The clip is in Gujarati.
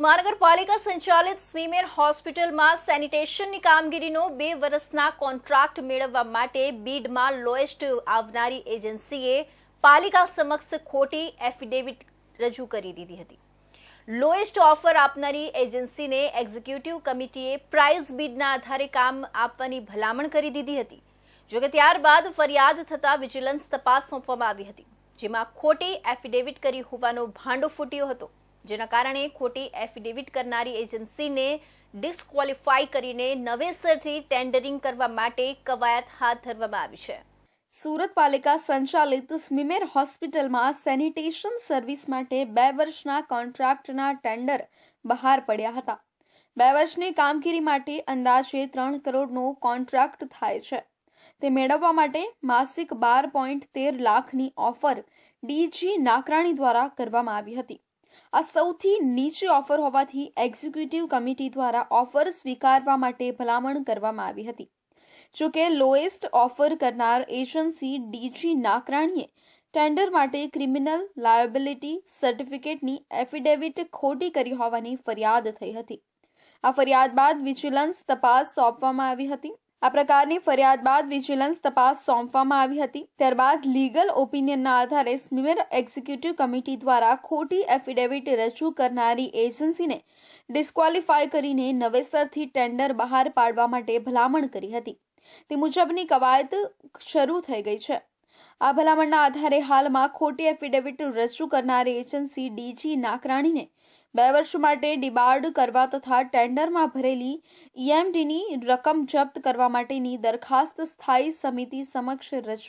મહાનગરપાલિકા સંચાલિત સ્વીમેર હોસ્પિટલમાં સેનિટેશનની કામગીરીનો 2 વર્ષના કોન્ટ્રાક્ટ મેળવવા માટે બીડમાં લોએસ્ટ આવનારી એજન્સીએ પાલિકા સમક્ષ ખોટી એફિડેવિટ રજૂ કરી દીધી હતી। લોએસ્ટ ઓફર આપનારી એજન્સીને એક્ઝિક્યુટિવ કમિટીએ પ્રાઇઝ બીડના આધારે કામ આપવાની ભલામણ કરી દીધી હતી। જોકે ત્યારબાદ ફરિયાદ થતા વિજિલન્સ તપાસ સોંપવામાં આવી હતી, જેમાં ખોટી એફિડેવિટ કરી હોવાનો ભાંડો ફૂટ્યો હતો, જેના કારણે ખોટી એફિડેવિટ કરનારી એજન્સીને ડિસ્ક્વોલિફાઈ કરીને નવેસરથી ટેન્ડરિંગ કરવા માટે કવાયત હાથ ધરવામાં આવી છે। સુરત પાલિકા સંચાલિત સ્વીમેર હોસ્પિટલમાં સેનિટેશન સર્વિસ માટે 2 વર્ષના કોન્ટ્રાક્ટના ટેન્ડર બહાર પડ્યા હતા। 2 વર્ષની કામગીરી માટે અંદાજે 3 કરોડનો કોન્ટ્રાક્ટ થાય છે। તે મેળવવા માટે માસિક 12.13 લાખની ઓફર ડીજી નાકરાણી દ્વારા કરવામાં આવી હતી। આ સૌથી નીચી ઓફર હોવાથી એક્ઝિક્યુટિવ કમિટી દ્વારા ઓફર સ્વીકારવા માટે ભલામણ કરવામાં આવી હતી। જોકે લોએસ્ટ ઓફર કરનાર એજન્સી ડીજી નાકરાણીએ ટેન્ડર માટે ક્રિમિનલ લાયબિલિટી સર્ટિફિકેટની એફિડેવિટ ખોટી કરી હોવાની ફરિયાદ થઈ હતી। આ ફરિયાદ બાદ વિજિલન્સ તપાસ સોંપવામાં આવી હતી। આ પ્રકારની ફરિયાદ બાદ વિજિલન્સ તપાસ સોંપવામાં આવી હતી। ત્યારબાદ લીગલ ઓપિનિયનના આધારે સ્વીમેર એક્ઝિક્યુટિવ કમિટી દ્વારા ખોટી એફિડેવિટ રજૂ કરનારી એજન્સીને ડિસ્ક્વોલિફાય કરીને નવેસરથી ટેન્ડર બહાર પાડવા માટે ભલામણ કરી હતી। તે મુજબની કવાયત શરૂ થઈ ગઈ છે। આ ભલામણના આધારે હાલમાં ખોટી એફિડેવિટ રજૂ કરનારી એજન્સી ડીજી નાકરાણીને 2 વર્ષ માટે ડિબાર્ડ કરવા તથા ટેન્ડરમાં ભરેલી ઈએમડીની રકમ જપ્ત કરવા માટેની દરખાસ્ત સ્થાયી સમિતિ સમક્ષ રજૂ